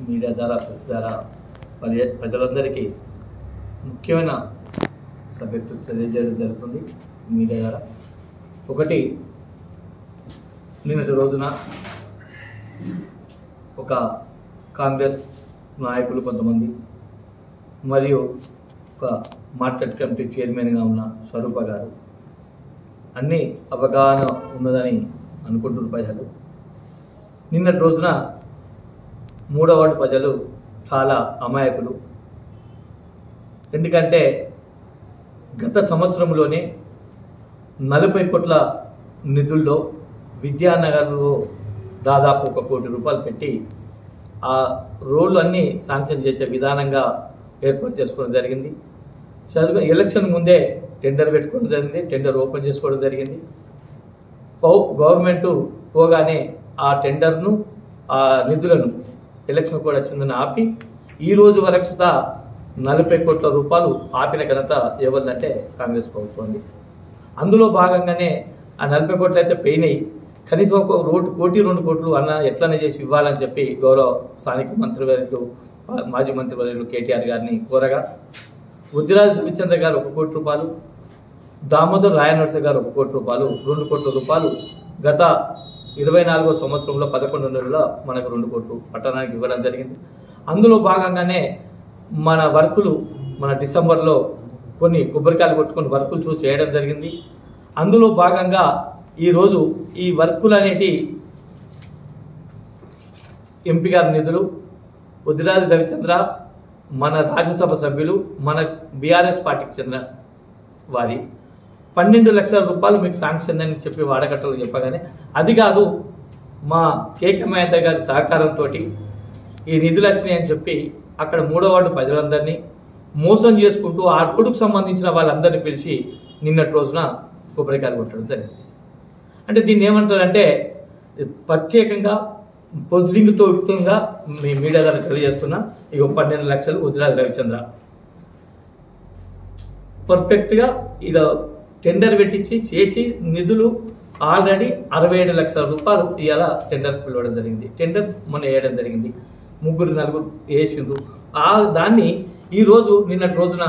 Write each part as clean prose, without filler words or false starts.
Media ద్వారా press ద్వారా ప్రజలందరికీ ముఖ్యమైన సబ్జెక్టు తెలియజేయడం జరుగుతుంది. మీడియా ద్వారా ఒకటి, నిన్నటి రోజున ఒక కాంగ్రెస్ నాయకులు కొంతమంది మరియు ఒక మార్కెట్ కమిటీ చైర్మన్గా ఉన్న స్వరూప గారు అన్నీ అవగాహన ఉన్నదని అనుకుంటున్న ప్రజలు. నిన్నటి రోజున 3వ వార్డు ప్రజలు చాలా అమాయకులు. ఎందుకంటే గత సంవత్సరంలోనే 40 కోట్ల నిధుల్లో విద్యానగర్లో దాదాపు 1 కోటి రూపాయలు పెట్టి ఆ రోడ్లు అన్నీ శాంక్షన్ చేసే విధానంగా ఏర్పాటు చేసుకోవడం జరిగింది. ఎలక్షన్ ముందే టెండర్ పెట్టుకోవడం జరిగింది, టెండర్ ఓపెన్ చేసుకోవడం జరిగింది. గవర్నమెంట్ పోగానే ఆ టెండర్ను ఆ నిధులను ఎలక్షన్ కూడా వచ్చిందని ఆపి ఈ రోజు వరకు సుతా 40 కోట్ల రూపాయలు ఆపిన ఘనత ఎవరిదంటే కాంగ్రెస్ ప్రభుత్వం. అందులో భాగంగానే ఆ 40 కోట్లు అయితే పోయినాయి. కనీసం ఒక కోటి 2 కోట్లు అన్న ఎట్లనే చేసి ఇవ్వాలని చెప్పి గౌరవ స్థానిక మంత్రివర్యులు మాజీ మంత్రివర్యులు కేటీఆర్ గారిని కోరగా ఉద్దిరాజు రవిచంద్ర గారు 1 కోటి రూపాయలు, దామోదర్ రాయనర్స గారు 1 కోటి రూపాయలు, 2 కోట్ల రూపాయలు గత 24వ సంవత్సరంలో 11 నెలల్లో మనకు 2 కోట్లు పట్టణానికి ఇవ్వడం జరిగింది. అందులో భాగంగానే మన వర్కులు మన డిసెంబర్లో కొన్ని కొబ్బరికాయలు కొట్టుకొని వర్కులు చూసి చేయడం జరిగింది. అందులో భాగంగా ఈరోజు ఈ వర్కులు అనేటి ఎంపీ గారి నిధులు ఉద్దిరాజు రవిచంద్ర మన రాజ్యసభ సభ్యులు మన బీఆర్ఎస్ పార్టీకి చెందిన వారి 12 లక్షల రూపాయలు మీకు శాంక్షన్ అని చెప్పి వాడకట్టలు చెప్పగానే అది కాదు మా కేకే మహేందర్ గారి సహకారంతో ఈ నిధులు వచ్చినాయని చెప్పి అక్కడ 3వ వార్డు ప్రజలందరినీ మోసం చేసుకుంటూ ఆ రోడ్డుకు సంబంధించిన వాళ్ళందరినీ పిలిచి నిన్నటి రోజున కొబ్బరికాయలు కొట్టడం జరిగింది. అంటే దీన్ని ఏమంటారంటే ప్రత్యేకంగా ప్రొసీడింగ్తో యుక్తంగా మీ మీడియా ద్వారా తెలియజేస్తున్నా. ఇక 12 లక్షలు ఉద్దిరాజు రవిచంద్ర పర్ఫెక్ట్గా ఇలా టెండర్ పెట్టించి చేసి నిధులు ఆల్రెడీ 67 లక్షల రూపాయలు ఇవాళ టెండర్ పిలవడం జరిగింది. టెండర్ మొన్న వేయడం జరిగింది. 3-4 వేసిండ్రు. దాన్ని ఈరోజు నిన్నటి రోజున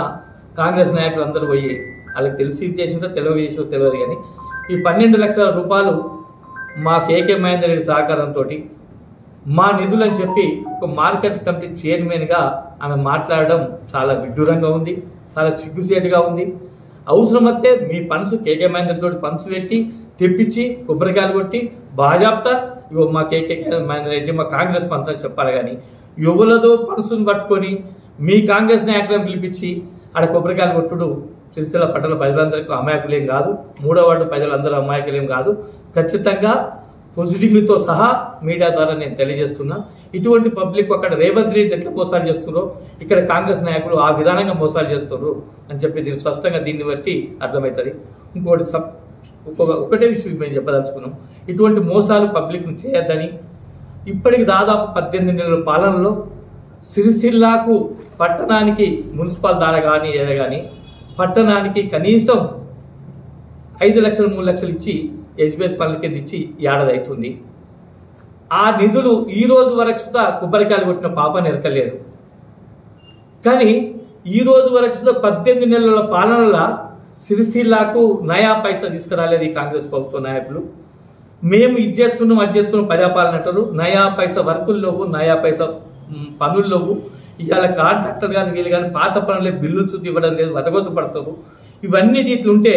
కాంగ్రెస్ నాయకులు అందరూ పోయి వాళ్ళకి తెలిసి చేసిందో తెలియదు కానీ ఈ 12 లక్షల రూపాయలు మా కేకే మహేందర్ రెడ్డి సహకారంతో మా నిధులని చెప్పి ఒక మార్కెట్ కమిటీ చైర్మన్గా ఆమె మాట్లాడడం చాలా విడ్డూరంగా ఉంది, చాలా సిగ్గుసేటుగా ఉంది. అవసరమైతే మీ పనుసు కేకే మహేందర్ తోటి పనుసు పెట్టి తెప్పించి కొబ్బరికాయలు కొట్టి బాజాప్తా ఇగో మా కేకే మహేందర్ రెడ్డి మా కాంగ్రెస్ పంచం చెప్పాలి. కానీ ఎవరిదో పనుసును పట్టుకొని మీ కాంగ్రెస్ నాయకులను పిలిపించి ఆడ కొబ్బరికాయలు కొట్టుడు సిరిసిల్ల పట్టణ ప్రజలందరికీ అమాయకులేం కాదు, 3వ వార్డు ప్రజలందరూ అమాయకులేం కాదు. ఖచ్చితంగా ప్రొసీడింగ్లతో సహా మీడియా ద్వారా నేను తెలియజేస్తున్నా. ఇటువంటి పబ్లిక్ అక్కడ రేవంత్ రెడ్డి ఎట్లా మోసాలు చేస్తున్నారో ఇక్కడ కాంగ్రెస్ నాయకులు ఆ విధానంగా మోసాలు చేస్తున్నారు అని చెప్పి దీన్ని స్పష్టంగా దీన్ని బట్టి అర్థమవుతుంది. ఇంకోటి ఒకటే విషయం మేము చెప్పదలుచుకున్నాం, ఇటువంటి మోసాలు పబ్లిక్ను చేయొద్దని. ఇప్పటికి దాదాపు 18 నెలల పాలనలో సిరిసిల్లాకు పట్టణానికి మున్సిపల్ ద్వారా కానీ ఏదో కానీ పట్టణానికి కనీసం 5 లక్షలు 3 లక్షలు ఇచ్చి హెచ్బిఎస్ పనుల కింద ఇచ్చి ఏడాది అవుతుంది. ఆ నిధులు ఈ రోజు వరకు సుతా కొబ్బరికాయలు కొట్టిన పాప నెరకలేదు. కానీ ఈ రోజు వరకు సుతా 18 నెలల పాలనలో సిరిసిల్లాకు నయా పైసా తీసుకురాలేదు ఈ కాంగ్రెస్ ప్రభుత్వ నాయకులు. మేము ఇది చేస్తున్నాం అది చేస్తున్నాం ప్రజాపాలన అంటారు. నయా పైసా వర్కుల్లోపు నయా పైసా పనుల్లోపు ఇవాళ కాంట్రాక్టర్ కానీ వీళ్ళు కానీ పాత పనులే బిల్లు చూసి ఇవ్వడం లేదు, వదగొత్తు పడతారు. ఇవన్నీ ఇట్లుంటే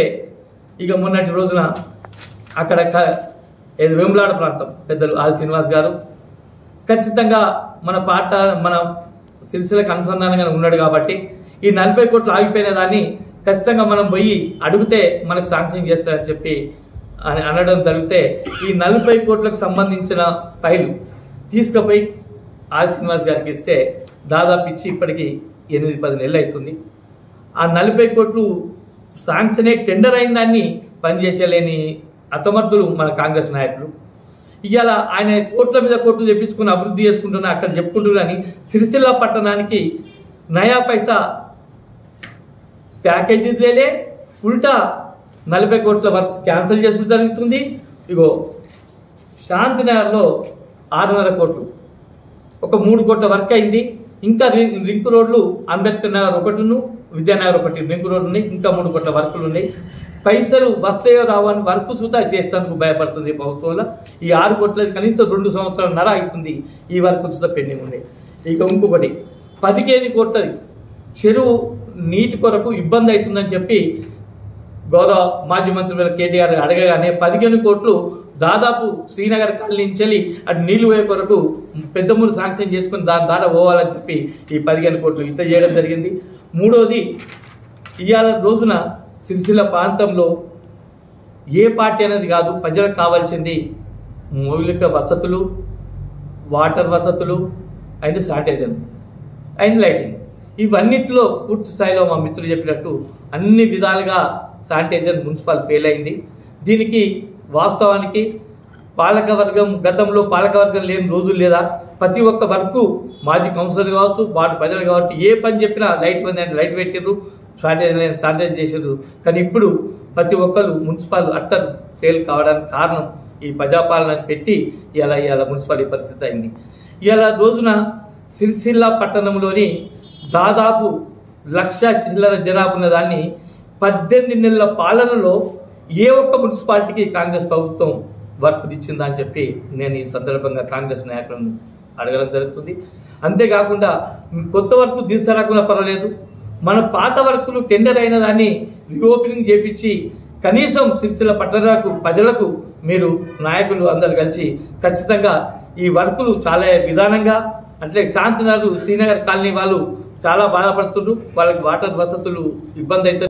ఇక మొన్నటి రోజున అక్కడ వేములాడ ప్రాంతం పెద్దలు ఆది శ్రీనివాస్ గారు ఖచ్చితంగా మన సిరిసిల్లకు అనుసంధానంగా ఉన్నాడు కాబట్టి ఈ 40 కోట్లు ఆగిపోయిన దాన్ని ఖచ్చితంగా మనం పోయి అడిగితే మనకు శాంక్షన్ చేస్తారని చెప్పి అనడం జరిగితే ఈ 40 కోట్లకు సంబంధించిన ఫైల్ తీసుకుపోయి ఆది శ్రీనివాస్ గారికి ఇస్తే దాదాపు ఇచ్చి ఇప్పటికి 8-10 నెలలు అవుతుంది. ఆ 40 కోట్లు శాంక్షన్ అయ్యి టెండర్ అయిన దాన్ని పనిచేసేలేని అసమర్థులు మన కాంగ్రెస్ నాయకులు. ఇవాళ ఆయన కోట్ల మీద కోట్లు తెప్పించుకుని అభివృద్ధి చేసుకుంటున్నా అక్కడ చెప్పుకుంటున్నా కానీ సిరిసిల్ల పట్టణానికి నయా పైసా ప్యాకేజీలే ఉల్టా 40 కోట్ల వర్క్ క్యాన్సిల్ చేసిన జరుగుతుంది. ఇగో శాంతినగర్లో 6.5 కోట్లు ఒక 3 కోట్ల వర్క్ అయింది. ఇంకా లింక్ రోడ్లు అంబేద్కర్ నగర్ ఒకటిను విద్యానగర్ ఒకటి లింక్ రోడ్లు ఉన్నాయి. ఇంకా 3 కోట్ల వర్కులు ఉన్నాయి. పైసలు వస్తాయో రావని వర్క్ సుతా చేస్తానికి భయపడుతుంది ప్రభుత్వంలో. ఈ 6 కోట్ల కనీసం 2 సంవత్సరాలన్నర అవుతుంది ఈ వర్క్ సుతా పెండింగ్ ఉన్నాయి. ఇక ఇంకొకటి 15 కోట్లది చెరువు నీటి కొరకు ఇబ్బంది అవుతుందని చెప్పి గౌరవ మాజీ మంత్రి కేటీఆర్ అడగగానే 15 కోట్లు దాదాపు శ్రీనగర్ కాలనీ నుంచి అటు నీళ్లు పోయే కొరకు పెద్దమూరు శాంక్షన్ చేసుకుని దాని ద్వారా పోవాలని చెప్పి ఈ 15 కోట్లు ఇంత చేయడం జరిగింది. మూడోది ఇవాళ రోజున సిరిసిల్ల ప్రాంతంలో ఏ పార్టీ అనేది కాదు, ప్రజలకు కావాల్సింది మౌలిక వసతులు, వాటర్ వసతులు అండ్ శానిటైజర్ అండ్ లైటింగ్. ఇవన్నిటిలో పూర్తి స్థాయిలో మా మిత్రులు చెప్పినట్టు అన్ని విధాలుగా శానిటైజర్ మున్సిపల్ ఫెయిల్ అయింది. దీనికి వాస్తవానికి పాలకవర్గం గతంలో పాలకవర్గం లేని రోజులు లేదా ప్రతి ఒక్క వర్కు మాజీ కౌన్సిలర్ కావచ్చు, వార్డు ప్రజలు కావచ్చు, ఏ పని చెప్పినా లైట్ పని అంటే లైట్ పెట్టారు, శానిటైజ్ చేసారు. కానీ ఇప్పుడు ప్రతి ఒక్కరు మున్సిపల్ అట్టర్ ఫెయిల్ కావడానికి కారణం ఈ ప్రజాపాలన పెట్టి ఇలా మున్సిపాలిటీ పరిస్థితి అయింది. ఇలా రోజున సిరిసిల్ల పట్టణంలోని దాదాపు 1,00,000 చిల్లర జనాభా ఉన్న దాన్ని 18 నెలల పాలనలో ఏ ఒక్క మున్సిపాలిటీకి కాంగ్రెస్ ప్రభుత్వం వర్క్ ఇచ్చిందా అని చెప్పి నేను ఈ సందర్భంగా కాంగ్రెస్ నాయకులను అడగడం జరుగుతుంది. అంతేకాకుండా కొత్త వర్క్ తీసుకురాకుండా పర్వాలేదు, మన పాత వర్కులు టెండర్ అయిన దాన్ని రీఓపెనింగ్ చేపించి కనీసం సిరిసిల్ల పట్టణాలకు ప్రజలకు మీరు నాయకులు అందరు కలిసి ఖచ్చితంగా ఈ వర్కులు చాలా విధానంగా అంటే శాంతినగర్ శ్రీనగర్ కాలనీ వాళ్ళు చాలా బాధపడుతుండ్రు. వాళ్ళకి వాటర్ వసతులు ఇబ్బంది అయితే